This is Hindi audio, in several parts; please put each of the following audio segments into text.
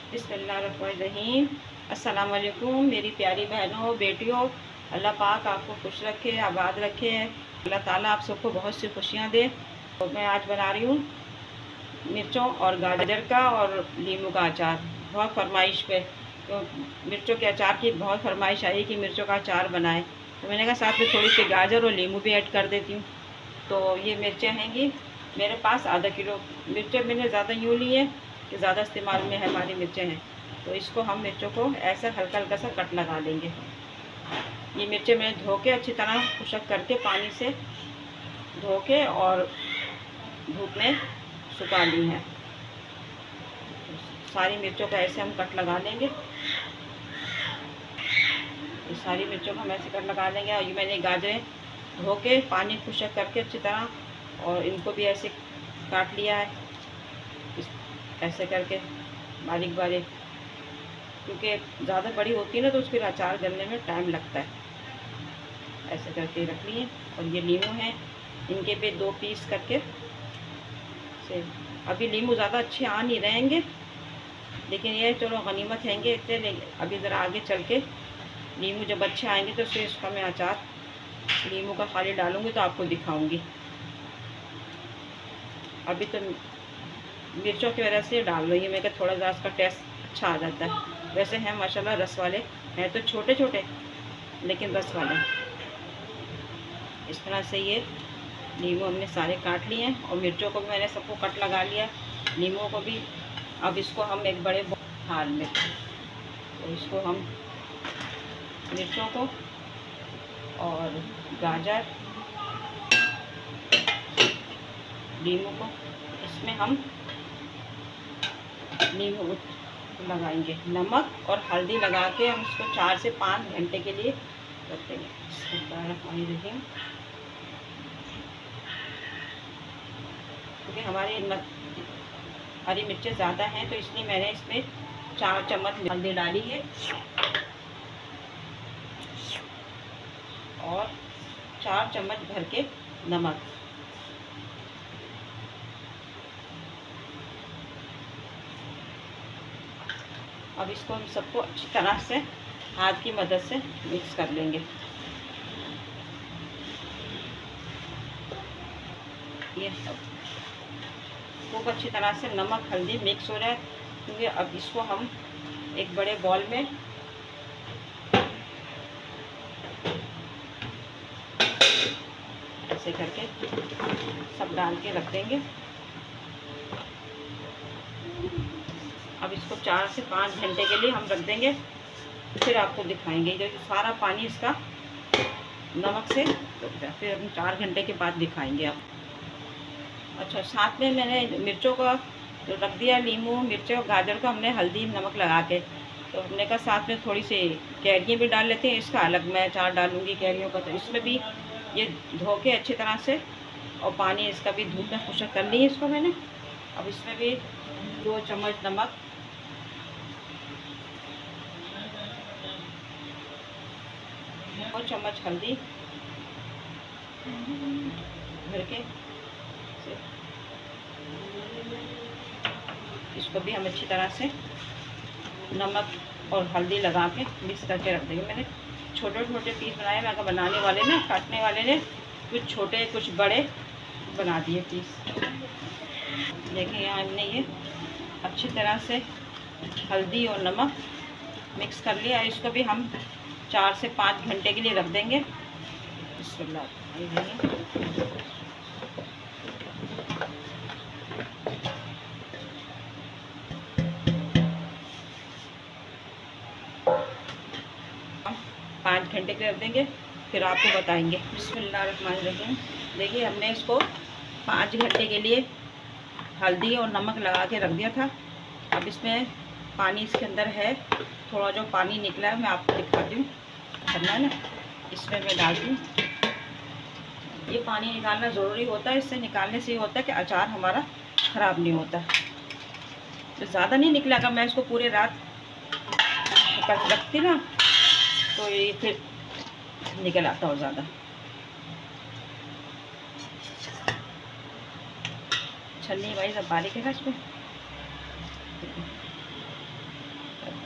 बिस्मिल्लाहिर्रहमानिर्रहीम। अस्सलाम वालेकुम मेरी प्यारी बहनों बेटियों। अल्लाह पाक आपको खुश रखे, आबाद रखे। अल्लाह ताला आप सबको बहुत सी खुशियाँ दे। तो मैं आज बना रही हूँ मिर्चों और गाजर का और नींबू का अचार। बहुत फरमाइश पे तो मिर्चों के अचार की बहुत फरमाइश आई कि मिर्चों का अचार बनाएं, तो मैंने कहा साथ में थोड़ी सी गाजर और नींबू भी ऐड कर देती हूँ। तो ये मिर्चें हैंगी मेरे पास आधा किलो। मिर्चें मैंने ज़्यादा यूँ ली है कि ज़्यादा इस्तेमाल में हमारी मिर्चें हैं, तो इसको हम मिर्चों को ऐसा हल्का हल्का सा कट लगा देंगे। ये मिर्चें मैंने धो के अच्छी तरह खुशक करके पानी से धो के और धूप में सुखा ली हैं। सारी मिर्चों का ऐसे हम कट लगा लेंगे। ये सारी मिर्चों को हम ऐसे कट लगा लेंगे। और ये मैंने गाजरें धो के पानी खुशक करके अच्छी तरह, और इनको भी ऐसे काट लिया है ऐसे करके बारीक बारीक, क्योंकि ज़्यादा बड़ी होती है ना तो उसके अचार गलने में टाइम लगता है। ऐसे करके रख लिए। और ये नींबू हैं, इनके पे 2 पीस करके से। अभी नींबू ज़्यादा अच्छे आ नहीं रहेंगे, लेकिन ये चलो गनीमत हैंगे इतने। अभी ज़रा आगे चल के नींबू जब अच्छे आएंगे तो फिर इसका मैं अचार नींबू का खाली डालूँगी तो आपको दिखाऊँगी। अभी तो मिर्चों की वजह से डाल रही हूँ मैं कि थोड़ा सा इसका टेस्ट अच्छा आ जाता है। वैसे हैं माशाल्लाह रस वाले, हैं तो छोटे छोटे लेकिन रस वाले। इस तरह से ये नींबू हमने सारे काट लिए हैं और मिर्चों को भी मैंने सबको कट लगा लिया, नींबू को भी। अब इसको हम एक बड़े थाल में, तो इसको हम मिर्चों को और गाजर नींबू को इसमें हम नींबू लगाएंगे। नमक और हल्दी लगा के हम इसको 4 से 5 घंटे के लिए रख देंगे। क्योंकि हमारी हरी मिर्चें ज़्यादा हैं तो इसलिए मैंने इसमें 4 चम्मच हल्दी डाली है और 4 चम्मच भर के नमक। अब इसको हम सबको अच्छी तरह से हाथ की मदद से मिक्स कर लेंगे। ये खूब अच्छी तरह से नमक हल्दी मिक्स हो रहा है, क्योंकि अब इसको हम एक बड़े बॉल में ऐसे करके सब डाल के रख देंगे। अब इसको 4 से 5 घंटे के लिए हम रख देंगे, फिर आपको दिखाएंगे। जो सारा पानी इसका नमक से रुक जाए, फिर हम 4 घंटे के बाद दिखाएंगे आप। अच्छा, साथ में मैंने मिर्चों का जो रख दिया, नींबू मिर्चों गाजर का हमने हल्दी नमक लगा के, तो हमने कहा साथ में थोड़ी सी कैरियाँ भी डाल लेते हैं। इसका अलग मैं अचार डालूँगी कैरियों का, तो इसमें भी ये धो के अच्छी तरह से और पानी इसका भी धूप में खुशक कर ली है इसको मैंने। अब इसमें भी 2 चम्मच नमक, 2 चम्मच हल्दी भर के इसको भी हम अच्छी तरह से नमक और हल्दी लगा के मिक्स करके रख देंगे। मैंने छोटे छोटे पीस बनाए, मैं बनाने वाले ने काटने वाले ने कुछ छोटे कुछ बड़े बना दिए पीस। देखिए यहाँ हमने ये अच्छी तरह से हल्दी और नमक मिक्स कर लिया। इसको भी हम 4 से 5 घंटे के लिए रख देंगे। बिस्मिल्लाह। 5 घंटे के लिए रख देंगे, फिर आपको बताएंगे। बिस्मिल्लाहिर्रहमानिर्रहीम। देखिए हमने इसको 5 घंटे के लिए हल्दी और नमक लगा के रख दिया था। अब इसमें पानी इसके अंदर है, थोड़ा जो पानी निकला है मैं आपको दिखाती हूँ। करना है ना, इसमें मैं डालती हूँ। ये पानी निकालना ज़रूरी होता है, इससे निकालने से ये होता है कि अचार हमारा ख़राब नहीं होता। तो ज़्यादा नहीं निकलेगा, मैं इसको पूरे रात रखती ना तो ये फिर निकल आता और ज़्यादा। छलनी भाई सब बारीक है ना इसमें।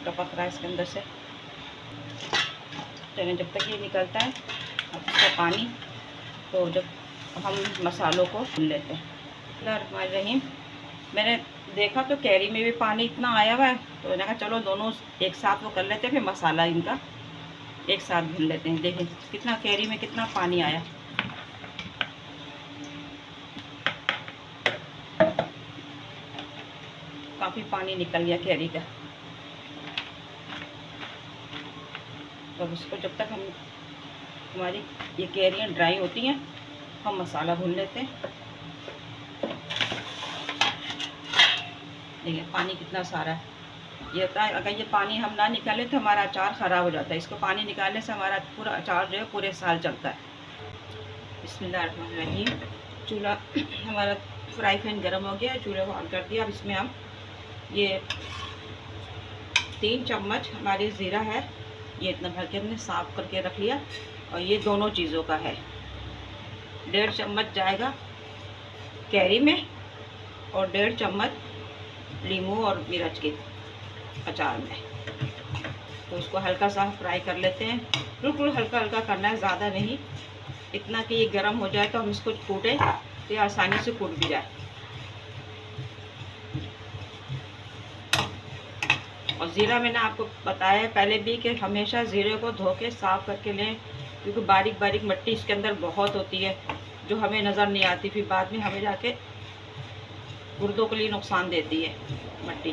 टपक रहा है इसके अंदर से। चलिए जब तक ये निकलता है अब इसका पानी, तो जब हम मसालों को भून लेते हैं। रहीम, मैंने देखा तो कैरी में भी पानी इतना आया हुआ है, तो मैंने कहा चलो दोनों एक साथ वो कर लेते हैं, फिर मसाला इनका एक साथ भून लेते हैं। देखें कितना कैरी में कितना पानी आया। काफ़ी पानी निकल गया कैरी का। तो इसको जब तक हमारी ये कैरियाँ ड्राई होती हैं, हम मसाला भून लेते हैं। देखिए पानी कितना सारा है। ये होता है अगर ये पानी हम ना निकालें तो हमारा अचार ख़राब हो जाता है। इसको पानी निकालने से हमारा पूरा अचार जो है पूरे साल चलता है। बिस्मिल्लाहिर्रहमानिर्रहीम। चूल्हा हमारा फ्राई पैन गर्म हो गया, चूल्हे को ऑन कर दिया। अब इसमें हम ये 3 चम्मच हमारी ज़ीरा है, ये इतना भर के हमने साफ़ करके रख लिया। और ये दोनों चीज़ों का है। 1.5 चम्मच जाएगा कैरी में और 1.5 चम्मच नींबू और मिर्च के अचार में। तो इसको हल्का सा फ्राई कर लेते हैं, बिल्कुल हल्का हल्का करना है, ज़्यादा नहीं, इतना कि ये गर्म हो जाए तो हम इसको कूटें तो ये आसानी से कूट भी जाए। और ज़ीरा मैंने आपको बताया पहले भी कि हमेशा ज़ीरे को धो के साफ़ करके लें, क्योंकि बारीक बारीक मिट्टी इसके अंदर बहुत होती है जो हमें नज़र नहीं आती, फिर बाद में हमें जाके गुर्दों के लिए नुकसान देती है। मिट्टी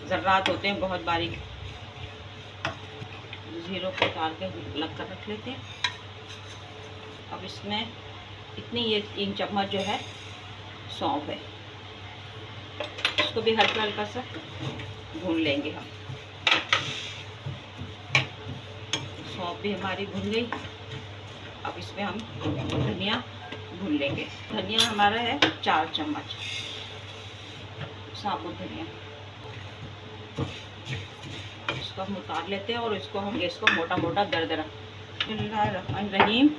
ज़र्रात होते हैं बहुत बारीक। ज़ीरो को डाल के लग कर रख लेते हैं। अब इसमें इतनी ये 3 चम्मच जो है सौंफ है, इसको भी हल्का हल्का सा भून लेंगे हम। सौंफ भी हमारी भून गई। अब इसमें हम धनिया भून लेंगे। धनिया हमारा है 4 चम्मच साबुत धनिया। इसको हम उतार लेते हैं और इसको हम गैस को मोटा मोटा दरदरा। बिस्मिल्लाहिर्रहमानिर्रहीम।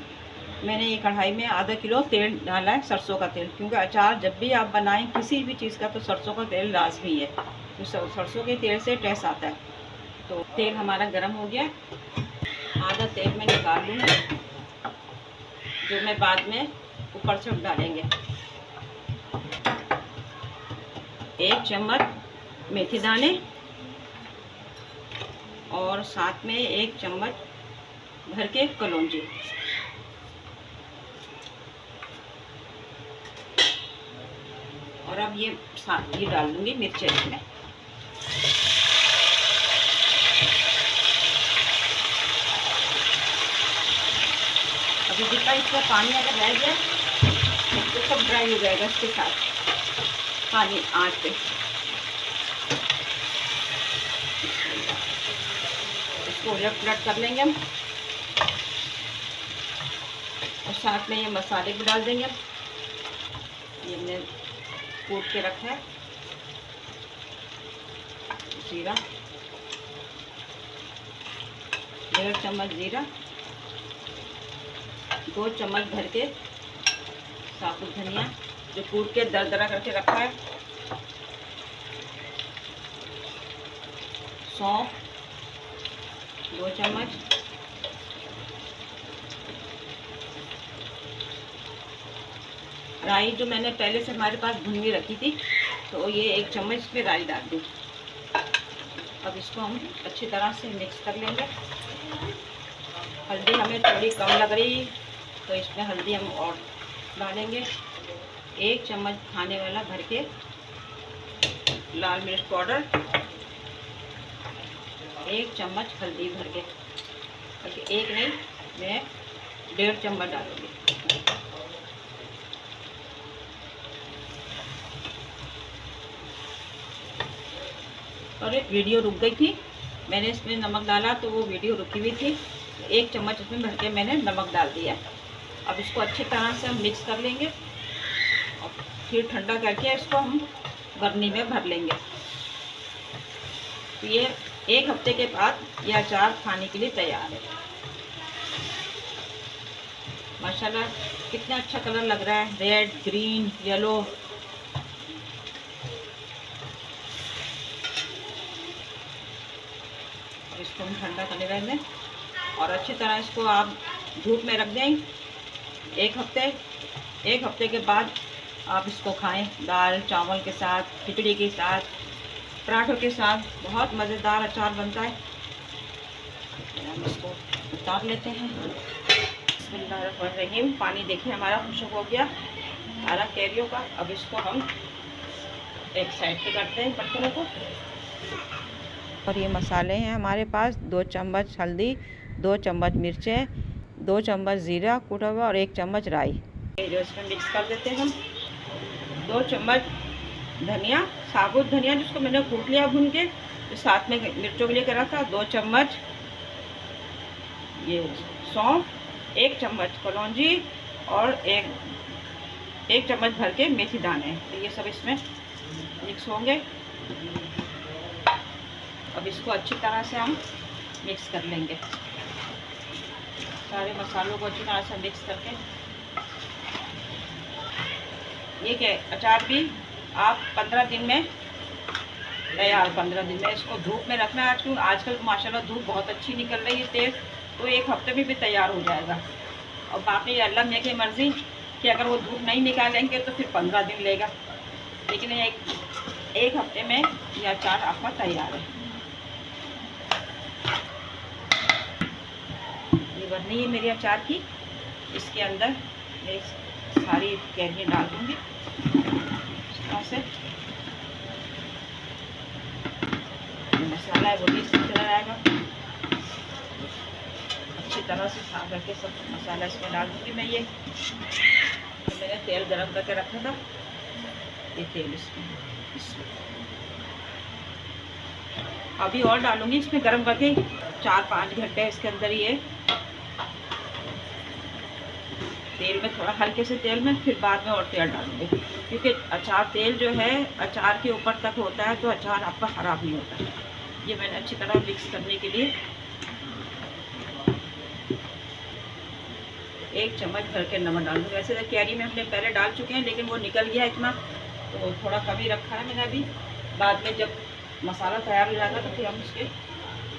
मैंने ये कढ़ाई में आधा किलो तेल डाला है, सरसों का तेल, क्योंकि अचार जब भी आप बनाएं किसी भी चीज़ का तो सरसों का तेल लाजमी है, तो सरसों के तेल से टेस्ट आता है। तो तेल हमारा गर्म हो गया, आधा तेल में निकाल लूँगी, जो मैं बाद में ऊपर से डालेंगे। 1 चम्मच मेथी दाने और साथ में 1 चम्मच भर के कलौंजी। और अब ये साथ ही डाल दूंगी मिर्च इसमें। अभी जितना इसका पानी अगर रह गया तो सब ड्राई हो जाएगा इसके साथ पानी आँच पे। इसको उलट पलट कर लेंगे हम और साथ में ये मसाले भी डाल देंगे। ये हमने कूट के रखा है जीरा, 1.5 चम्मच जीरा, 2 चम्मच भर के साबुत धनिया जो कूट के दरदरा करके रखा है, सौंफ 2 चम्मच, राई जो मैंने पहले से हमारे पास भुन के रखी थी, तो ये 1 चम्मच इसमें राई डाल दी। अब इसको हम अच्छी तरह से मिक्स कर लेंगे। हल्दी हमें थोड़ी कम लग रही तो इसमें हल्दी हम और डालेंगे। 1 चम्मच खाने वाला भर के लाल मिर्च पाउडर, 1 चम्मच हल्दी भर के, बल्कि 1 नहीं मैं 1.5 चम्मच डालूँगी। और एक वीडियो रुक गई थी, मैंने इसमें नमक डाला तो वो वीडियो रुकी हुई थी, तो 1 चम्मच इसमें भर के मैंने नमक डाल दिया। अब इसको अच्छी तरह से हम मिक्स कर लेंगे और फिर ठंडा करके इसको हम बरनी में भर लेंगे। तो ये 1 हफ्ते के बाद ये अचार खाने के लिए तैयार है। माशाल्लाह कितना अच्छा कलर लग रहा है, रेड, ग्रीन, येलो। अब इसको हम ठंडा करने रख दें और अच्छी तरह इसको आप धूप में रख दें एक हफ्ते के बाद आप इसको खाएं दाल चावल के साथ, खिचड़ी के साथ, पराठों के साथ। बहुत मज़ेदार अचार बनता है। हम इसको उतार लेते हैं। बिस्मिल्लाहिर्रहमानिर्रहीम। पानी देखिए हमारा खुश्क हो गया सारा कैरियों का। अब इसको हम एक साइड पे करते हैं बर्तनों को। और ये मसाले हैं हमारे पास 2 चम्मच हल्दी, 2 चम्मच मिर्चें, 2 चम्मच ज़ीरा कूटा हुआ और 1 चम्मच राई। जो इसमें मिक्स कर देते हैं हम। 2 चम्मच धनिया, साबुत धनिया जिसको मैंने कूट लिया भून के, तो साथ में मिर्चों के लिए करा था। 2 चम्मच ये सौंफ, 1 चम्मच कलौंजी और एक चम्मच भर के मेथी दाने। तो ये सब इसमें मिक्स होंगे। अब इसको अच्छी तरह से हम मिक्स कर लेंगे। सारे मसालों को अच्छी तरह से मिक्स करके ये क्या अचार भी आप 15 दिन में तैयार। 15 दिन में इसको धूप में रखना है। आजकल माशाल्लाह धूप बहुत अच्छी निकल रही है तेज़, तो 1 हफ्ते में भी तैयार हो जाएगा। और बाकी अल्लाह मियाँ की मर्ज़ी कि अगर वो धूप नहीं निकालेंगे तो फिर 15 दिन लेगा, लेकिन एक हफ्ते में ये अचार आपका तैयार है। ये बनी है मेरी अचार की। इसके अंदर मैं सारी कैरियाँ डाल दूँगी इस तरह से। मसाला है वो भी इसी तरह आएगा। अच्छी तरह से साफ करके सब मसाला इसमें डाल दूँगी मैं। ये मैंने तेल गरम करके रखा था, ये तेल इसमें अभी और डालूँगी इसमें गरम करके। 4-5 घंटे इसके अंदर ये तेल में, थोड़ा हल्के से तेल में, फिर बाद में और तेल डालूँगी। क्योंकि अचार तेल जो है अचार के ऊपर तक होता है तो अचार आपका ख़राब नहीं होता। ये मैंने अच्छी तरह मिक्स करने के लिए 1 चम्मच भर के नमक डाल दूँगी। वैसे तो कैरी में हमने पहले डाल चुके हैं, लेकिन वो निकल गया इतना, तो थोड़ा कम ही रखा है मैंने अभी। बाद में जब मसाला तैयार हो जाएगा तो फिर हम उसके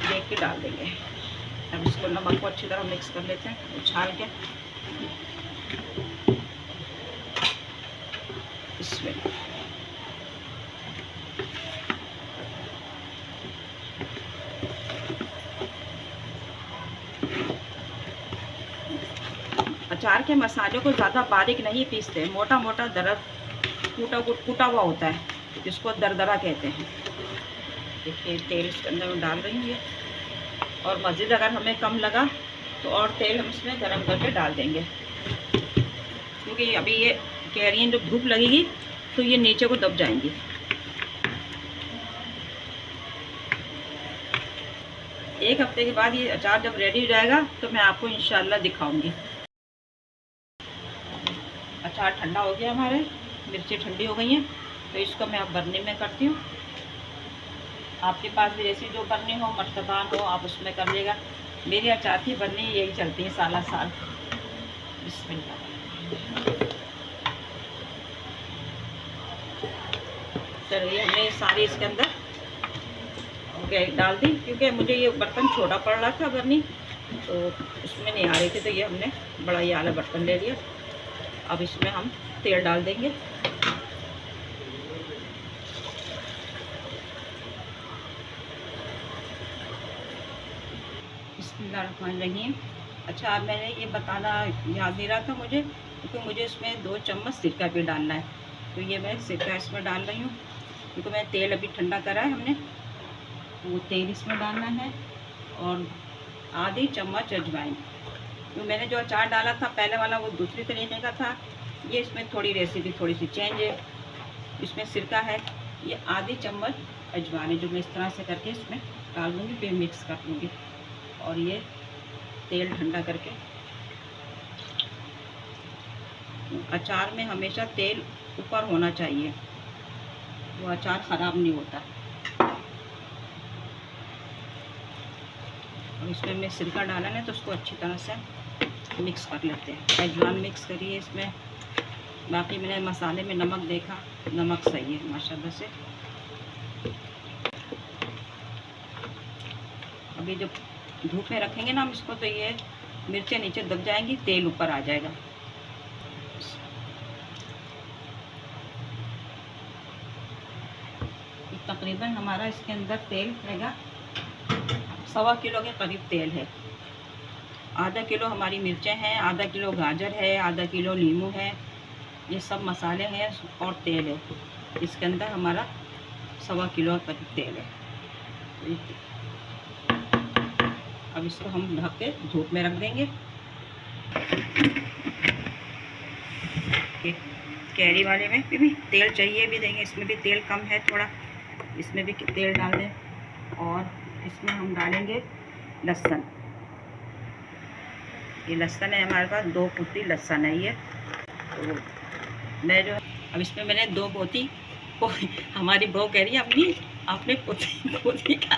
देख के डाल देंगे। अब इसको नमक को अच्छी तरह मिक्स कर लेते हैं उछाल के। इसमें अचार के मसालों को ज़्यादा बारीक नहीं पीसते, मोटा मोटा कूटा हुआ होता है, जिसको दरदरा कहते हैं। देखिए तेल इसके अंदर में डाल रही हूँ ये। और मज़ीद अगर हमें कम लगा तो और तेल हम इसमें गरम करके डाल देंगे, क्योंकि अभी ये कैरियाँ जब धूप लगेगी तो ये नीचे को दब जाएंगी। एक हफ्ते के बाद ये अचार जब रेडी हो जाएगा तो मैं आपको इंशाल्लाह दिखाऊंगी। अचार ठंडा हो गया हमारे, मिर्ची ठंडी हो गई हैं, तो इसको मैं अब बरनी में करती हूँ। आपके पास भी जैसी जो बरनी हो, मर्तबान हो, आप उसमें कर लेगा। मेरी अचार की बरनी यही चलती है साला साल। बिस्मिल्लाह। चलिए हमने सारी इसके अंदर डाल दी, क्योंकि मुझे ये बर्तन छोटा पड़ रहा था बरनी, तो उसमें नहीं आ रही थी, तो ये हमने बड़ा ये वाला बर्तन ले लिया। अब इसमें हम तेल डाल देंगे। बिस्मिल्लाहिर्रहमानिर्रहीम। अच्छा, अब मैंने ये बताना याद नहीं रहा था मुझे, क्योंकि मुझे इसमें 2 चम्मच सिरका भी डालना है। तो ये मैं सिरका इसमें डाल रही हूँ, क्योंकि मैं तेल अभी ठंडा करा है हमने, तो वो तेल इसमें डालना है। और आधी चम्मच अजवाइन। तो मैंने जो अचार डाला था पहले वाला वो दूसरी तरीके का था, ये इसमें थोड़ी रेसिपी थोड़ी सी चेंज है। इसमें सिरका है, ये आधी चम्मच अजवाइन है जो मैं इस तरह से करके इसमें डाल दूँगी, फिर मिक्स कर दूँगी। और ये तेल ठंडा करके, अचार में हमेशा तेल ऊपर होना चाहिए, वो अचार ख़राब नहीं होता। और इसमें मैं सिरका डाला है तो उसको अच्छी तरह से मिक्स कर लेते हैं। अजवाइन मिक्स करिए इसमें। बाकी मैंने मसाले में नमक देखा, नमक सही है माशाल्लाह से। अभी जब धूप में रखेंगे ना हम इसको तो ये मिर्चें नीचे दब जाएंगी, तेल ऊपर आ जाएगा। तकरीबन हमारा इसके अंदर तेल रहेगा 1.25 किलो के करीब तेल है। आधा किलो हमारी मिर्चें हैं, आधा किलो गाजर है, आधा किलो नींबू है, ये सब मसाले हैं और तेल है। इसके अंदर हमारा 1.25 किलो करीब तेल है। अब इसको हम ढक के धूप में रख देंगे। कैरी वाले में भी तेल चाहिए भी देंगे, इसमें भी तेल कम है थोड़ा, इसमें भी तेल डाल दें। और इसमें हम डालेंगे लहसुन। ये लहसुन है हमारे पास, 2 पोती लहसुन है ये। तो मैं जो अब इसमें मैंने 2 पोती को हमारी बहू कह रही है अपनी आपने पोती का,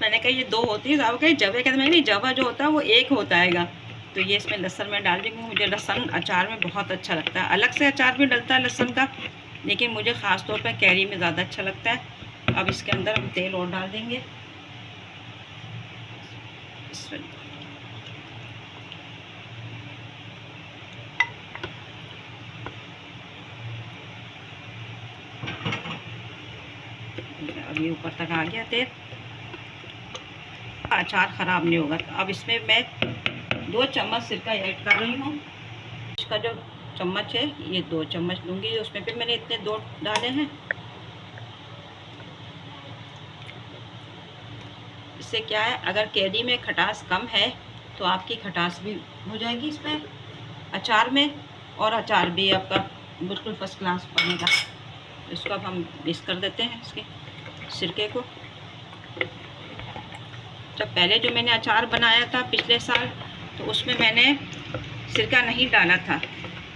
मैंने कहा ये 2 होती है। साहब कहे जवे, कहते मैं नहीं, जवा जो होता है वो 1 होता है। तो ये इसमें लहसुन में डाल देंगे। मुझे लहसुन अचार में बहुत अच्छा लगता है। अलग से अचार भी डलता है लहसुन का, लेकिन मुझे ख़ास तौर पर कैरी में ज़्यादा अच्छा लगता है। अब इसके अंदर हम तेल और डाल देंगे। अभी ऊपर तक आ गया तेल, अचार ख़राब नहीं होगा। अब इसमें मैं 2 चम्मच सिरका ऐड कर रही हूँ। इसका जो चम्मच है ये 2 चम्मच दूंगी। उसमें भी मैंने इतने 2 डाले हैं। इससे क्या है, अगर कैरी में खटास कम है तो आपकी खटास भी हो जाएगी इसमें अचार में, और अचार भी आपका बिल्कुल फर्स्ट क्लास बनेगा। इसको अब हम मिक्स कर देते हैं इसके सिरके को। जब पहले जो मैंने अचार बनाया था पिछले साल, तो उसमें मैंने सिरका नहीं डाला था,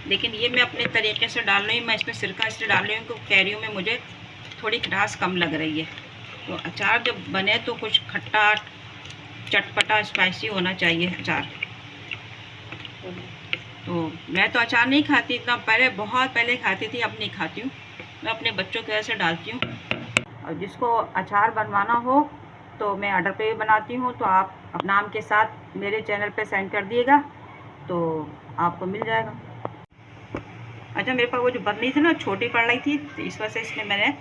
लेकिन ये मैं अपने तरीके से डाल रही हूँ। मैं इसमें सिरका इसलिए डाल रही हूँ कि कैरियों में मुझे थोड़ी खटास कम लग रही है। तो अचार जब बने तो कुछ खट्टा चटपटा स्पाइसी होना चाहिए अचार। तो मैं तो अचार नहीं खाती इतना, पहले बहुत पहले खाती थी, अब नहीं खाती हूँ। मैं अपने बच्चों के वजह से डालती हूँ। और जिसको अचार बनवाना हो तो मैं ऑर्डर पे भी बनाती हूँ, तो आप नाम के साथ मेरे चैनल पे सेंड कर दिएगा तो आपको मिल जाएगा। अच्छा, मेरे पास वो जो बर्नी थी ना छोटी पड़ रही थी, तो इस वजह से इसमें मैंने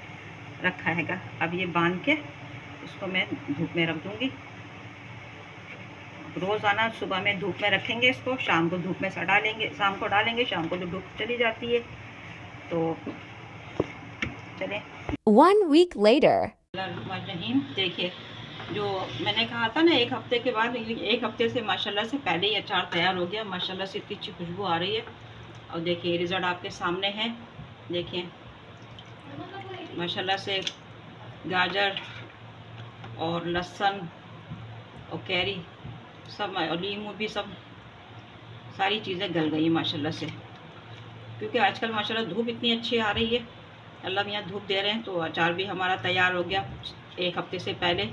रखा हैगा। अब ये बांध के इसको मैं धूप में रख दूँगी। रोज़ाना सुबह में धूप में रखेंगे इसको, शाम को धूप में डालेंगे, शाम को डालेंगे, शाम को तो धूप चली जाती है। तो चलें 1 week later. देखिए, जो मैंने कहा था ना 1 हफ्ते के बाद, 1 हफ्ते से माशाल्लाह से पहले ही अचार तैयार हो गया। माशाल्लाह से इतनी अच्छी खुशबू आ रही है। और देखिए रिज़ल्ट आपके सामने है। देखिए माशाल्लाह से गाजर और लहसुन और कैरी सब और नींबू भी सब सारी चीज़ें गल गई माशाल्लाह से, क्योंकि आजकल माशाल्लाह धूप इतनी अच्छी आ रही है। अल्लाह मियाँ धूप दे रहे हैं, तो अचार भी हमारा तैयार हो गया 1 हफ्ते से पहले।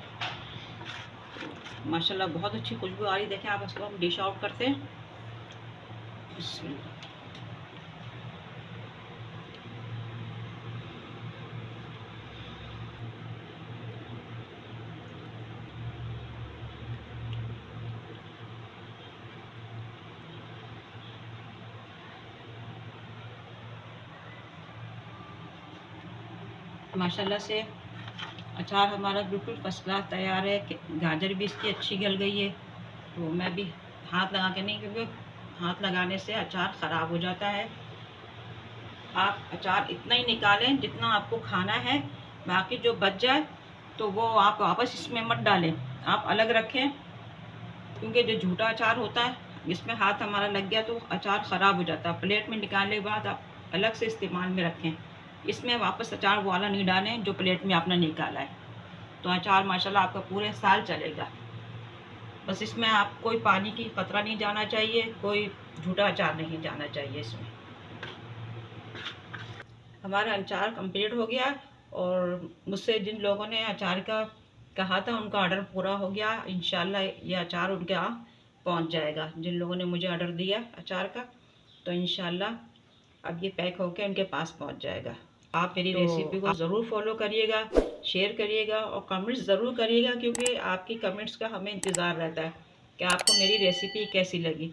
माशाल्लाह बहुत अच्छी खुशबू आ रही। देखें आप, इसको हम डिश आउट करते हैं। माशाल्लाह से अचार हमारा बिल्कुल फर्स्ट क्लास तैयार है। गाजर भी इसकी अच्छी गल गई है। तो मैं भी हाथ लगा के नहीं, क्योंकि हाथ लगाने से अचार ख़राब हो जाता है। आप अचार इतना ही निकालें जितना आपको खाना है, बाकी जो बच जाए तो वो आप वापस इसमें मत डालें, आप अलग रखें। क्योंकि जो झूठा अचार होता है, इसमें हाथ हमारा लग गया तो अचार ख़राब हो जाता है। प्लेट में निकालने के बाद आप अलग से इस्तेमाल में रखें। इसमें वापस अचार वाला नहीं डालें जो प्लेट में आपने निकाला है। तो अचार माशाल्लाह आपका पूरे साल चलेगा। बस इसमें आप कोई पानी की कतरा नहीं जाना चाहिए, कोई झूठा अचार नहीं जाना चाहिए इसमें। हमारा अचार कंप्लीट हो गया, और मुझसे जिन लोगों ने अचार का कहा था उनका ऑर्डर पूरा हो गया। इंशाल्लाह ये अचार उनके यहाँ पहुँच जाएगा। जिन लोगों ने मुझे ऑर्डर दिया अचार का, तो इंशाल्लाह अब ये पैक होकर उनके पास पहुँच जाएगा। आप मेरी रेसिपी को ज़रूर फॉलो करिएगा, शेयर करिएगा और कमेंट्स ज़रूर करिएगा, क्योंकि आपकी कमेंट्स का हमें इंतज़ार रहता है कि आपको मेरी रेसिपी कैसी लगी।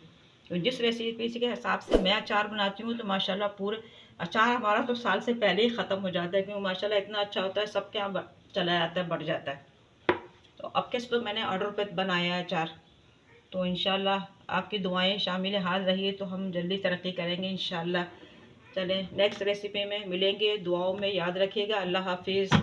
तो जिस रेसिपी के हिसाब से मैं अचार बनाती हूँ तो माशाल्लाह पूरे अचार हमारा तो साल से पहले ही ख़त्म हो जाता है, क्योंकि माशाल्लाह इतना अच्छा होता है, सबके यहाँ चला जाता है, बढ़ जाता है। तो अब किस पर मैंने ऑर्डर पे बनाया है अचार। तो इंशाल्लाह आपकी दुआएं शामिल हाल रही तो हम जल्दी तरक्की करेंगे इंशाल्लाह। चलें नेक्स्ट रेसिपी में मिलेंगे, दुआओं में याद रखिएगा। अल्लाह हाफिज़।